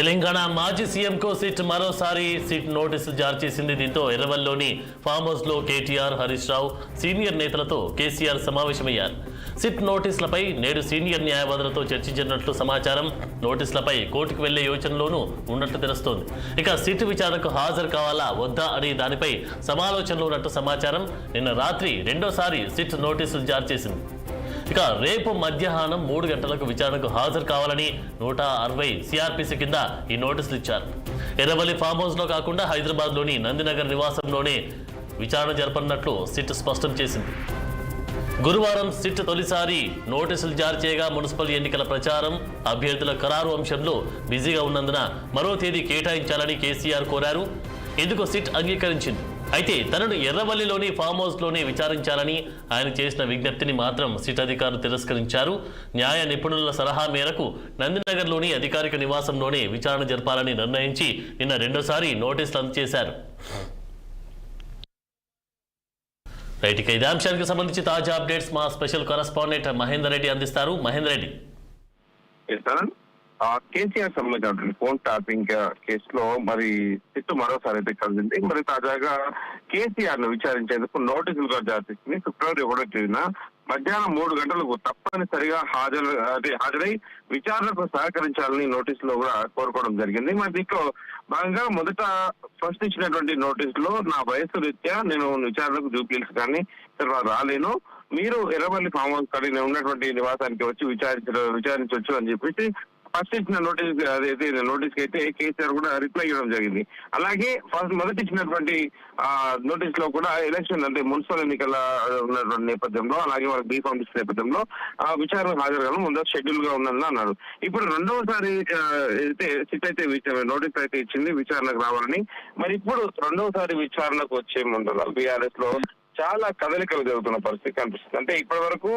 తెలంగాణ మాజీ సీఎంకు సిట్ మరోసారి సిట్ నోటీసులు జారీ చేసింది. దీంతో ఎర్రవల్లిలోని ఫామ్ హౌస్లో కేటీఆర్, హరీష్ రావు సీనియర్ నేతలతో కేసీఆర్ సమావేశమయ్యారు. సిట్ నోటీసులపై నేడు సీనియర్ న్యాయవాదులతో చర్చించినట్లు సమాచారం. నోటీసులపై కోర్టుకు వెళ్లే యోచనలోనూ ఉన్నట్లు తెలుస్తోంది. ఇక సిట్ విచారణకు హాజరు కావాలా వద్దా అని దానిపై సమాలోచనలో ఉన్నట్టు సమాచారం. నిన్న రాత్రి రెండోసారి సిట్ నోటీసులు జారీ చేసింది. ఇక రేపు మధ్యాహ్నం 3 గంటలకు విచారణకు హాజరు కావాలని 160 సిఆర్పిసి కింద ఈ నోటీసులు ఇచ్చారు. ఎర్రవల్లి ఫామ్ హౌస్ లో కాకుండా హైదరాబాద్లోని నందినగర్ నివాసంలోనే విచారణ జరపనున్నట్లు సిట్ స్పష్టం చేసింది. గురువారం సిట్ తొలిసారి నోటీసులు జారీ చేయగా మున్సిపల్ ఎన్నికల ప్రచారం, అభ్యర్థుల ఖరారు అంశంలో బిజీగా ఉన్నందున మరో తేదీ కేటాయించాలని కేసీఆర్ కోరారు. ఇందుకు సిట్ అంగీకరించింది. అయితే తనను ఎర్రవల్లిలోని ఫామ్ హౌస్లోనే విచారించాలని ఆయన చేసిన విజ్ఞప్తిని మాత్రం సిట్ అధికారులు తిరస్కరించారు. న్యాయ నిపుణుల సలహా మేరకు నందినగర్లోని అధికారిక నివాసంలోనే విచారణ జరపాలని నిర్ణయించి నిన్న రెండోసారి నోటీసులు అందజేశారు. రైట్, ఇక ఇదే అంశానికి సంబంధించి తాజా అప్డేట్స్ మా స్పెషల్ కరెస్పాండెంట్ మహేందర్ రెడ్డి అందిస్తారు. మహేందర్ రెడ్డి. కేసీఆర్ సంబంధించిన ఫోన్ ట్యాపింగ్ కేసులో మరి సిట్టు మరోసారి అయితే కలిసింది. మరి తాజాగా కేసీఆర్ ను విచారించేందుకు నోటీసులు కూడా జారీ చేసింది. ఫిబ్రవరి 1వ తేదీన మధ్యాహ్నం 3 గంటలకు తప్పనిసరిగా హాజరై విచారణకు సహకరించాలని నోటీసులో కూడా కోరుకోవడం జరిగింది. మరి దీంట్లో భాగంగా మొదట ఫస్ట్ ఇచ్చినటువంటి నోటీసులో నా వయసు రీత్యా నేను విచారణకు జూబ్లీహిల్స్ కానీ రాలేను, మీరు ఎర్రవల్లి ఫామ్ హౌస్ కానీ ఉన్నటువంటి నివాసానికి వచ్చి విచారించవచ్చు అని చెప్పేసి ఫస్ట్ ఇచ్చిన నోటీస్ కి అయితే కేసీఆర్ కూడా రిప్లై ఇవ్వడం జరిగింది. అలాగే మొదటి ఇచ్చినటువంటి నోటీస్ లో కూడా ఎలక్షన్ అంటే మున్సిపల్ ఎన్నికల ఉన్నటువంటి నేపథ్యంలో, అలాగే వాళ్ళకి బీఫామ్ ఇచ్చిన నేపథ్యంలో విచారణకు హాజరుగా ముందు షెడ్యూల్ గా ఉందని అన్నారు. ఇప్పుడు రెండవసారి అయితే సిట్ అయితే నోటీస్ అయితే ఇచ్చింది విచారణకు రావాలని. మరి ఇప్పుడు రెండవసారి విచారణకు వచ్చే ముందు బీఆర్ఎస్ లో చాలా కదలికలు జరుగుతున్న పరిస్థితి కనిపిస్తుంది. అంటే ఇప్పటి వరకు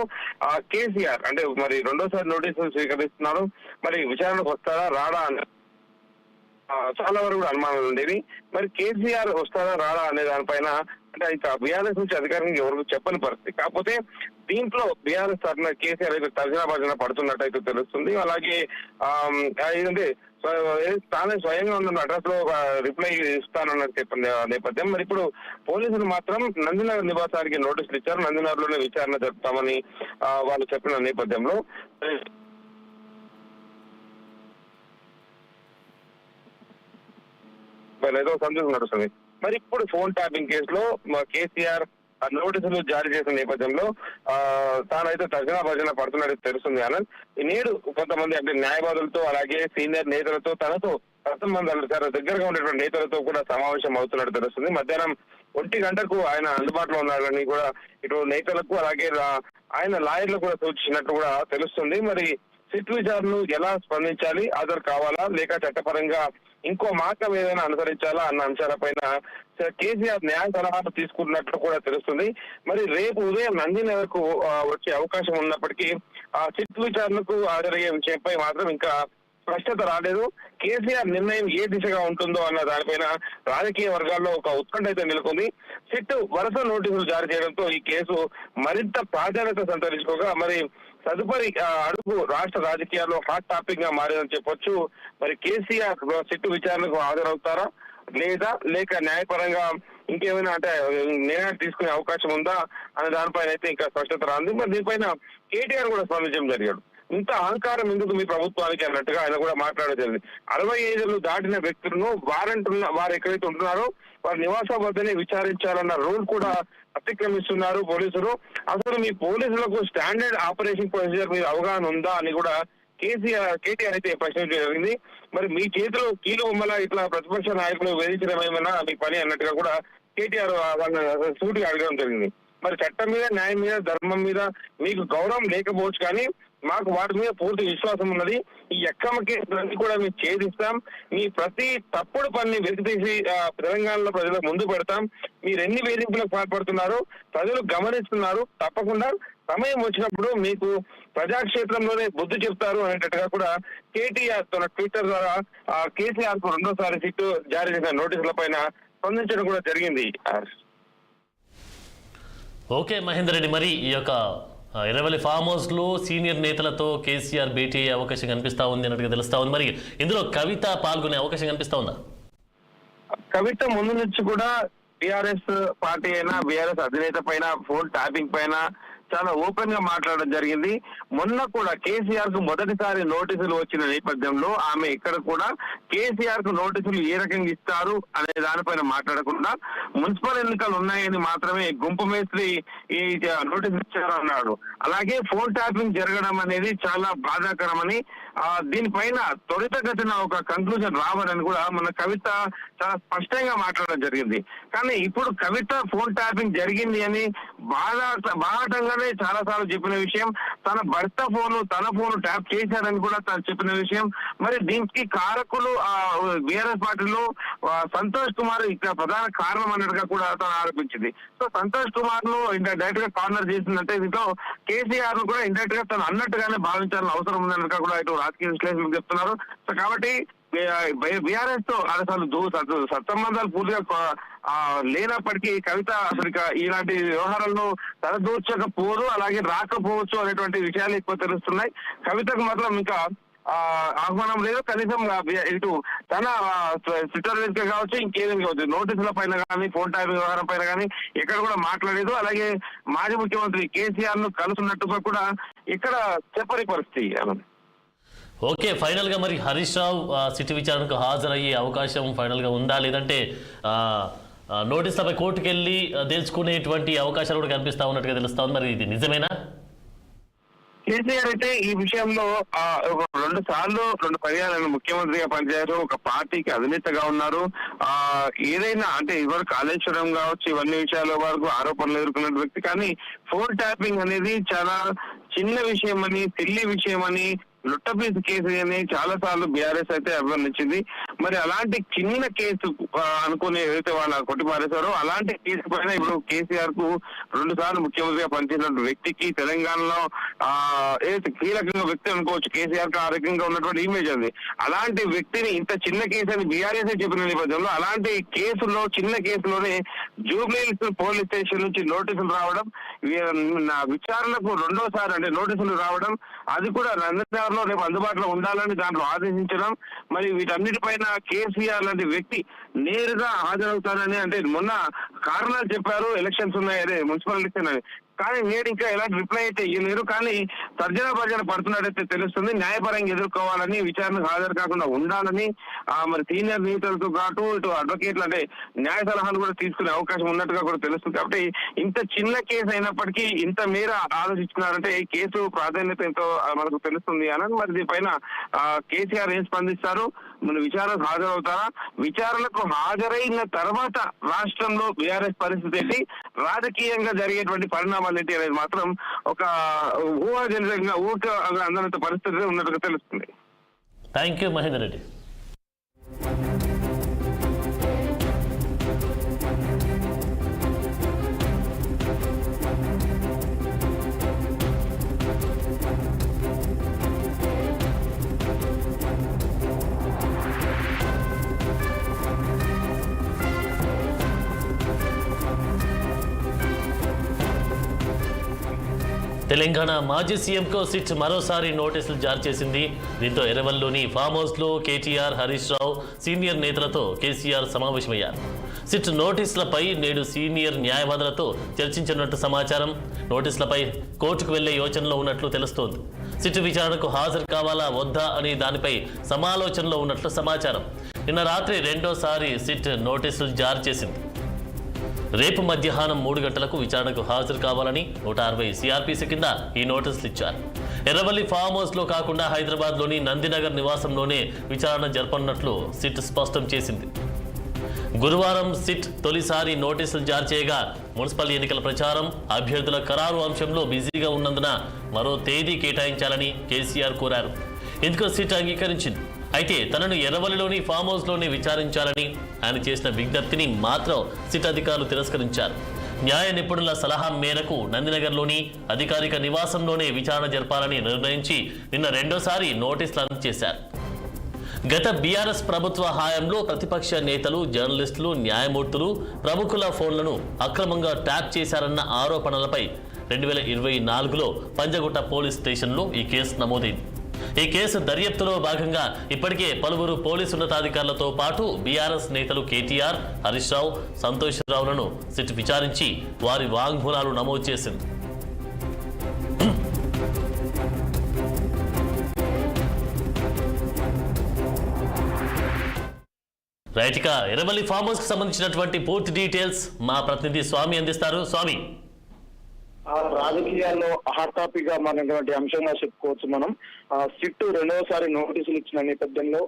కేసీఆర్ అంటే మరి రెండోసారి నోటీసులు స్వీకరిస్తున్నారు, మరి విచారణకు వస్తారా రాడా అని చాలా వరకు కూడా అనుమానాలు ఉండేవి. మరి కేసీఆర్ వస్తారా రాడా అనే దానిపైన అంటే ఇంకా బీఆర్ఎస్ నుంచి అధికారంగా ఎవరికి చెప్పని పరిస్థితి. కాకపోతే దీంట్లో బీఆర్ఎస్ తరఫున కేసీఆర్ అయితే తర్జన పడుతున్నట్టు అయితే తెలుస్తుంది. అలాగే ఏంటంటే తానే స్వయంగా ఉన్న అడ్రస్ లో రిప్లై ఇస్తానన్నట్టు చెప్పిన నేపథ్యం. మరి ఇప్పుడు పోలీసులు మాత్రం నందినగర్ నివాసానికి నోటీసులు ఇచ్చారు. నందినగర్ లోనే విచారణ జరుపుతామని వాళ్ళు చెప్పిన నేపథ్యంలో ఏదో సందేహం నడుస్తుంది. మరి ఇప్పుడు ఫోన్ ట్యాపింగ్ కేసులో కేసీఆర్ నోటీసులు జారీ చేసిన నేపథ్యంలో తానైతే తర్జన పడుతున్నట్టు తెలుస్తుంది. ఆనంద్ నేడు కొంతమంది అంటే న్యాయవాదులతో అలాగే సీనియర్ నేతలతో తనతో సంబంధాలు దగ్గరగా ఉన్నటువంటి నేతలతో కూడా సమావేశం అవుతున్నట్టు తెలుస్తుంది. మధ్యాహ్నం 1 గంటకు ఆయన అందుబాటులో ఉన్నారని కూడా ఇటు నేతలకు అలాగే ఆయన లాయర్లు కూడా సూచించినట్టు కూడా తెలుస్తుంది. మరి సిట్ విచారణను ఎలా స్పందించాలి, హాజరు కావాలా లేక చట్టపరంగా ఇంకో మార్గం ఏదైనా అనుసరించాలా అన్న అంశాలపైన కేసీఆర్ న్యాయ సలహాలు తీసుకున్నట్లు కూడా తెలుస్తుంది. మరి రేపు ఉదయం నందినగర్ కు వచ్చే అవకాశం ఉన్నప్పటికీ సిట్ విచారణకు హాజరయ్యే విషయంపై మాత్రం ఇంకా స్పష్టత రాలేదు. కేసీఆర్ నిర్ణయం ఏ దిశగా ఉంటుందో అన్న దానిపైన రాజకీయ వర్గాల్లో ఒక ఉత్కంఠ అయితే నెలకొంది. సిట్ వరుస నోటీసులు జారీ చేయడంతో ఈ కేసు మరింత ప్రాధాన్యత సంతరించుకోగా మరి తదుపరి అడుగు రాష్ట్ర రాజకీయాల్లో హాట్ టాపిక్ గా మారిందని చెప్పొచ్చు. మరి కేసీఆర్ సిట్టు విచారణకు హాజరవుతారా లేక న్యాయపరంగా ఇంకేమైనా అంటే నిర్ణయం తీసుకునే అవకాశం ఉందా అనే దానిపైన అయితే ఇంకా స్పష్టత రాంది. మరి దీనిపైన కేటీఆర్ కూడా స్పందించడం జరిగాడు. ఇంత అహంకారం ఎందుకు మీ ప్రభుత్వానికి అన్నట్టుగా ఆయన కూడా మాట్లాడడం జరిగింది. 60 ఏళ్ళు దాటిన వ్యక్తులను వారు ఎక్కడైతే ఉంటున్నారో వారి నివాసం వద్దనే విచారించాలన్న రూల్ కూడా అతిక్రమిస్తున్నారు పోలీసులు. అసలు మీ పోలీసులకు స్టాండర్డ్ ఆపరేషన్ ప్రొసీజర్ మీద అవగాహన ఉందా అని కూడా కేటీఆర్ అయితే ప్రశ్నించడం జరిగింది. మరి మీ చేతిలో కీలు బొమ్మల ఇట్లా ప్రతిపక్ష నాయకులు వేధించడం ఏమైనా మీ పని అన్నట్టుగా కూడా కేటీఆర్ సూటిగా అడగడం జరిగింది. మరి చట్టం మీద, న్యాయం మీద, ధర్మం మీద మీకు గౌరవం లేకపోవచ్చు, కానీ మాకు వాటి మీద పూర్తి విశ్వాసం ఉన్నది. ఈ అక్రమ కేసులన్నీ కూడా మేము ఛేదిస్తాం. మీ ప్రతి తప్పుడు పనిని వెలికితీసి తెలంగాణలో ప్రజలకు ముందు పెడతాం. మీరు ఎన్ని వేధింపులకు పాల్పడుతున్నారో ప్రజలు గమనిస్తున్నారు. తప్పకుండా సమయం వచ్చినప్పుడు మీకు ప్రజాక్షేత్రంలోనే బుద్ధి చెప్తారు అనేటట్టుగా కూడా కేటీఆర్ తన ట్విట్టర్ ద్వారా కేసీఆర్ కు రెండోసారి సిట్టు జారీ చేసిన నోటీసుల పైన స్పందించడం కూడా జరిగింది. ఓకే మహేందర్ రెడ్డి, మరి ఈ యొక్క ఎర్రవల్లి ఫామ్ హౌస్ లో సీనియర్ నేతలతో కేసీఆర్ భేటీ అయ్యే అవకాశం కనిపిస్తా ఉంది అన్నట్టుగా తెలుస్తా ఉంది. మరి ఇందులో కవిత పాల్గొనే అవకాశం కనిపిస్తా ఉందా? కవిత ముందు నుంచి కూడా బీఆర్ఎస్ పార్టీ అయినా బీఆర్ఎస్ అధినేత పైన ఫోన్ ట్యాపింగ్ పైన చాలా ఓపెన్ గా మాట్లాడడం జరిగింది. మొన్న కూడా కేసీఆర్ కు మొదటిసారి నోటీసులు వచ్చిన నేపథ్యంలో ఆమె ఇక్కడ కూడా కేసీఆర్ కు నోటీసులు ఏ రకంగా ఇస్తారు అనే దానిపైన మాట్లాడకుండా మున్సిపల్ ఎన్నికలు ఉన్నాయని మాత్రమే గుంపు మేస్త్రి ఈ నోటీసులు ఇచ్చారు అన్నాడు. అలాగే ఫోన్ ట్యాపింగ్ జరగడం అనేది చాలా బాధాకరమని, దీనిపైన త్వరితగతిన ఒక కంక్లూజన్ రావాలని కూడా మన కవిత చాలా స్పష్టంగా మాట్లాడడం జరిగింది. కానీ ఇప్పుడు కవిత ఫోన్ ట్యాపింగ్ జరిగింది అని బాహాటంగానే చాలా సార్లు చెప్పిన విషయం, తన భర్త తన ఫోన్ ట్యాప్ చేశారని కూడా తను చెప్పిన విషయం. మరి దీనికి కారకులు బీఆర్ఎస్ పార్టీలో సంతోష్ కుమార్ ఇక్కడ ప్రధాన కారణం అన్నట్టుగా కూడా తను ఆరోపించింది. సో సంతోష్ కుమార్ ను డైరెక్ట్ గా కార్నర్ చేసిందంటే దీంట్లో కేసీఆర్ ను కూడా ఇండైరెక్ట్ గా తను అన్నట్టుగానే భావించాల్సిన అవసరం ఉందన్నట్టుగా కూడా ఇటు రాజకీయ విశ్లేషకులు చెప్తున్నారు. సో కాబట్టి బీఆర్ఎస్ తో అసలు సత్సంబంధాలు పూర్తిగా లేనప్పటికీ కవిత అసలు ఇలాంటి వ్యవహారాలను తలదూర్చకపోరు, అలాగే రాకపోవచ్చు అనేటువంటి విషయాలు ఎక్కువ తెలుస్తున్నాయి. కవితకు మాత్రం ఇంకా ఆహ్వానం లేదు. కనీసం ఇటు తన ట్విట్టర్ వేదిక కావచ్చు, ఇంకేదేం కావచ్చు, నోటీసుల పైన కానీ ఫోన్ ట్యాపింగ్ వ్యవహారం పైన కానీ ఎక్కడ కూడా మాట్లాడలేదు. అలాగే మాజీ ముఖ్యమంత్రి కేసీఆర్ ను కలుసున్నట్టుగా కూడా ఇక్కడ చెప్పని పరిస్థితి. ఓకే, ఫైనల్ గా మరి హరీష్ రావు సిట్ విచారణకు హాజరయ్యే అవకాశం ఫైనల్ గా ఉందా, లేదంటే నోటీసులపై కోర్టుకు వెళ్ళి తెలుసుకునేటువంటి అవకాశాలు కూడా కనిపిస్తా ఉన్నట్టుగా తెలుస్తా ఉంది. మరి ఇది నిజమేనా? కేసీఆర్ అయితే ఈ విషయంలో 2 పర్యాలను ముఖ్యమంత్రిగా పనిచేశారు, ఒక పార్టీకి అధినేతగా ఉన్నారు. ఏదైనా అంటే ఇవరకు కాళేశ్వరం కావచ్చు, ఇవన్నీ విషయాల వరకు ఆరోపణలు ఎదుర్కొన్న వ్యక్తి. కానీ ఫోన్ ట్యాపింగ్ అనేది చాలా చిన్న విషయం అని, సిల్లీ విషయం అని, లుట్టపీస్ కేసు అని చాలా సార్లు బీఆర్ఎస్ అయితే అభివర్ణించింది. మరి అలాంటి చిన్న కేసు అనుకుని ఏదైతే వాళ్ళ కొట్టిపారేశారో అలాంటి కేసు పైన ఇప్పుడు కేసీఆర్ కు 2 సార్లు ముఖ్యమంత్రిగా పనిచేసిన వ్యక్తికి తెలంగాణలో ఏదైతే కీలకంగా వ్యక్తి అనుకోవచ్చు, కేసీఆర్ కు ఆరోగ్యంగా ఉన్నటువంటి ఇమేజ్ అది. అలాంటి వ్యక్తిని ఇంత చిన్న కేసు అని బీఆర్ఎస్ చెప్పిన నేపథ్యంలో అలాంటి కేసులో చిన్న కేసులోనే జూబ్లీహిల్స్ పోలీస్ స్టేషన్ నుంచి నోటీసులు రావడం, విచారణకు 2వ సారి అంటే నోటీసులు రావడం, అది కూడా నందనగర్ లో రేపు అందుబాటులో ఉండాలని దాంట్లో ఆదేశించడం, మరి వీటన్నిటిపైన కేసీఆర్ లాంటి వ్యక్తి నేరుగా హాజరవుతానని అంటే మొన్న కారణాలు చెప్పారు, ఎలక్షన్స్ ఉన్నాయి, అదే మున్సిపల్ ఎలక్షన్ అని. కానీ నేడు ఇంకా ఎలాంటి రిప్లై అయితే ఇవ్వలేరు. కానీ తర్జన భర్జన పడుతున్నట్టయితే తెలుస్తుంది. న్యాయపరంగా ఎదుర్కోవాలని, విచారణకు హాజరు కాకుండా ఉండాలని మరి సీనియర్ నేతలతో పాటు ఇటు అడ్వకేట్లు అంటే న్యాయ సలహాలు కూడా తీసుకునే అవకాశం ఉన్నట్టుగా కూడా తెలుస్తుంది. కాబట్టి ఇంత చిన్న కేసు అయినప్పటికీ ఇంత మేర ఆలోచిస్తున్నారంటే ఈ కేసు ప్రాధాన్యత ఎంతో మనకు తెలుస్తుంది అని. మరి దీనిపైన కేసీఆర్ ఏం స్పందిస్తారు, మన విచారణకు హాజరవుతారా, విచారణకు హాజరైన తర్వాత రాష్ట్రంలో బీఆర్ఎస్ పరిస్థితి ఏంటి, రాజకీయంగా జరిగేటువంటి పరిణామాలు ఏంటి అనేది మాత్రం ఒక ఊహాజనితంగా అందనంత పరిస్థితి ఉన్నట్టుగా తెలుస్తుంది. Thank you Mahender Reddy. తెలంగాణ మాజీ సీఎంకు సిట్ మరోసారి నోటీసులు జారీ చేసింది. దీంతో ఎర్రవల్లిలోని ఫామ్ హౌస్లో కేటీఆర్, హరీష్ రావు సీనియర్ నేతలతో కేసీఆర్ సమావేశమయ్యారు. సిట్ నోటీసులపై నేడు సీనియర్ న్యాయవాదులతో చర్చించినట్టు సమాచారం. నోటీసులపై కోర్టుకు వెళ్లే యోచనలో ఉన్నట్లు తెలుస్తోంది. సిట్ విచారణకు హాజరు కావాలా వద్దా అని దానిపై సమాలోచనలో ఉన్నట్లు సమాచారం. నిన్న రాత్రి 2వసారి సిట్ నోటీసులు జారీ చేసింది. రేపు మధ్యాహ్నం 3 గంటలకు విచారణకు హాజరు కావాలని 160 సిఆర్పిసి కింద ఈ నోటీసులు ఇచ్చారు. ఎర్రవల్లి ఫామ్ హౌస్ లో కాకుండా హైదరాబాద్లోని నందినగర్ నివాసంలోనే విచారణ జరపనున్నట్లు సిట్ స్పష్టం చేసింది. గురువారం సిట్ తొలిసారి నోటీసులు జారీ చేయగా మున్సిపల్ ఎన్నికల ప్రచారం, అభ్యర్థుల ఖరారు అంశంలో బిజీగా ఉన్నందున మరో తేదీ కేటాయించాలని కేసీఆర్ కోరారు. ఇందుకు సిట్ అంగీకరించింది. అయితే తనను ఎర్రవల్లిలోని ఫామ్ హౌస్లోనే విచారించాలని ఆయన చేసిన విజ్ఞప్తిని మాత్రం సిట్ అధికారులు తిరస్కరించారు. న్యాయ నిపుణుల సలహా మేరకు నందినగర్లోని అధికారిక నివాసంలోనే విచారణ జరపాలని నిర్ణయించి నిన్న 2వసారి నోటీసులు అందజేశారు. గత బీఆర్ఎస్ ప్రభుత్వ హయాంలో ప్రతిపక్ష నేతలు, జర్నలిస్టులు, న్యాయమూర్తులు, ప్రముఖుల ఫోన్లను అక్రమంగా ట్యాప్ చేశారన్న ఆరోపణలపై 2024లో పంజగుట్ట పోలీస్ స్టేషన్లో ఈ కేసు నమోదైంది. ఈ కేసు దర్యాప్తులో భాగంగా ఇప్పటికే పలువురు పోలీసు ఉన్నతాధికారులతో పాటు బీఆర్ఎస్ నేతలు కేటీఆర్, హరీష్ రావు, సంతోష్ రావులను సిట్ విచారించి వారి వాంగ్మూలాలు నమోదు చేసింది. రైట్, ఇక ఎర్రవల్లి ఫామ్ హౌస్ కి సంబంధించినటువంటి పూర్తి డీటెయిల్స్ మా ప్రతినిధి స్వామి అందిస్తారు. స్వామి, రాజకీయాల్లో హాట్ టాపిక్ గా మారినటువంటి అంశంగా చెప్పుకోవచ్చు. మనం సిట్ రెండవసారి నోటీసులు ఇచ్చిన నేపథ్యంలో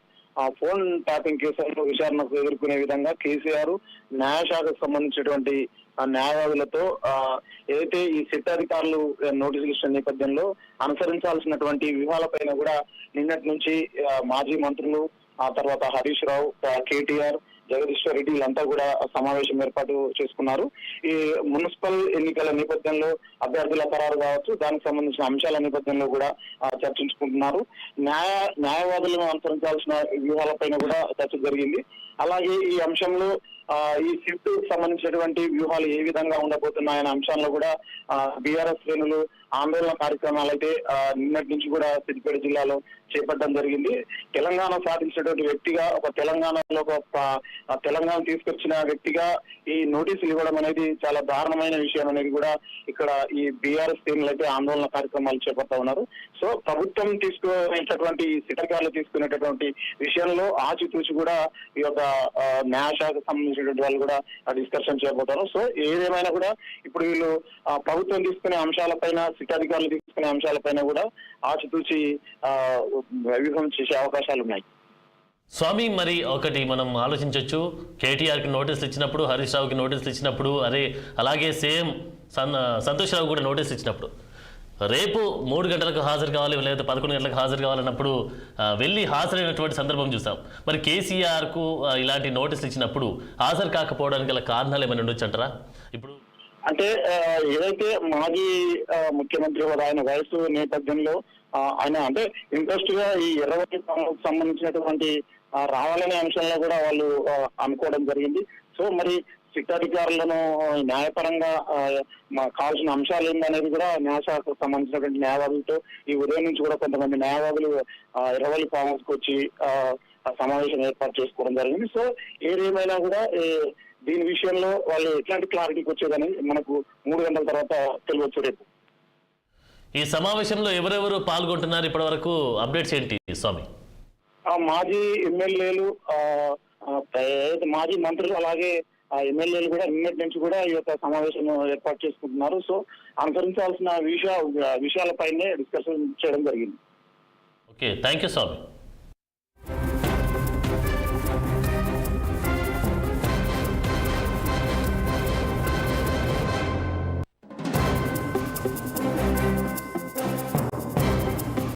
ఫోన్ ట్యాపింగ్ కేసులను విచారణకు ఎదుర్కొనే విధంగా కేసీఆర్ న్యాయశాఖకు సంబంధించినటువంటి న్యాయవాదులతో ఏదైతే ఈ సిట్ అధికారులు నోటీసులు ఇచ్చిన నేపథ్యంలో అనుసరించాల్సినటువంటి వ్యూహాలపైన కూడా నిన్నటి నుంచి మాజీ మంత్రులు, ఆ తర్వాత హరీష్ రావు, కేటీఆర్, జగదీశ్వర్ రెడ్డి వీళ్ళంతా కూడా సమావేశం ఏర్పాటు చేసుకున్నారు. ఈ మున్సిపల్ ఎన్నికల నేపథ్యంలో అభ్యర్థుల ఖరారు కావచ్చు, దానికి సంబంధించిన అంశాల నేపథ్యంలో కూడా చర్చించుకుంటున్నారు. న్యాయవాదులను అనుసరించాల్సిన వ్యూహాలపైన కూడా చర్చ జరిగింది. అలాగే ఈ అంశంలో ఈ సిట్ సంబంధించినటువంటి వ్యూహాలు ఏ విధంగా ఉండబోతున్నాయనే అంశాల్లో కూడా బీఆర్ఎస్ శ్రేణులు ఆందోళన కార్యక్రమాలు అయితే నిన్నటి నుంచి కూడా సిద్దిపేట జిల్లాలో చేపట్టడం జరిగింది. తెలంగాణ సాధించినటువంటి వ్యక్తిగా, ఒక తెలంగాణలో తెలంగాణ తీసుకొచ్చిన వ్యక్తిగా ఈ నోటీసులు ఇవ్వడం అనేది చాలా దారుణమైన విషయం అనేది కూడా ఇక్కడ ఈ బీఆర్ఎస్ శ్రేణులు అయితే ఆందోళన కార్యక్రమాలు చేపడతా ఉన్నారు. సో ప్రభుత్వం తీసుకునేటటువంటి సిటకాలు తీసుకునేటటువంటి విషయంలో ఆచితూచి కూడా ఈ యొక్క న్యాయశాఖకు సంబంధించినటువంటి వాళ్ళు కూడా డిస్కషన్ చేయబోతారు. సో ఏదేమైనా కూడా ఇప్పుడు వీళ్ళు ప్రభుత్వం తీసుకునే అంశాలపైన, సిట్ అధికారులు తీసుకునే అంశాలపైన కూడా ఆచితూచి వ్యూహం చేసే అవకాశాలు ఉన్నాయి. స్వామి, మరి ఒకటి మనం ఆలోచించవచ్చు, కేటీఆర్కి నోటీసులు ఇచ్చినప్పుడు, హరీష్ రావుకి నోటీసులు ఇచ్చినప్పుడు, అలాగే సేమ్ సంతోష్ రావు కూడా నోటీసులు ఇచ్చినప్పుడు రేపు 3 గంటలకు హాజరు కావాలి లేదా 11 గంటలకు హాజరు కావాలన్నప్పుడు వెళ్ళి హాజరైనటువంటి సందర్భం చూసాం. మరి కేసీఆర్కు ఇలాంటి నోటీసులు ఇచ్చినప్పుడు హాజరు కాకపోవడానికి గల కారణాలు ఏమైనా ఉండొచ్చు అంటారా? ఇప్పుడు అంటే ఏదైతే మాజీ ముఖ్యమంత్రి ఆయన వయసు నేపథ్యంలో ఆయన అంటే ఇంట్రెస్ట్ గా ఈ ఎర్రవల్లి సంబంధించినటువంటి రావాలనే అంశంలో కూడా వాళ్ళు అనుకోవడం జరిగింది. సో మరి సిట్ అధికారులను న్యాయపరంగా కావాల్సిన అంశాలు ఏందనేది కూడా న్యాయశాఖకు సంబంధించినటువంటి న్యాయవాదులతో ఈ ఉదయం నుంచి కూడా కొంతమంది న్యాయవాదులు ఎర్రవల్లి ఫామ్ హౌస్ కు వచ్చి సమావేశం ఏర్పాటు చేసుకోవడం జరిగింది. సో ఏదేమైనా కూడా దీని విషయంలో వాళ్ళు ఎట్లాంటి క్లారిటీకి వచ్చేదని మనకు 3 గంటల తర్వాత తెలియవచ్చు రేపు. ఈ సమావేశంలో ఎవరెవరు పాల్గొంటున్నారు, ఇప్పటి వరకు అప్డేట్స్ ఏంటి స్వామి? మాజీ ఎమ్మెల్యేలు, మాజీ మంత్రులు, అలాగే ఎమ్మెల్యేలు కూడా నిన్నటి నుంచి కూడా ఈ యొక్క సమావేశం ఏర్పాటు చేసుకుంటున్నారు. సో అనుసరించాల్సిన విషయాలపైనే డిస్కషన్ చేయడం జరిగింది. Okay, thank you Swamy.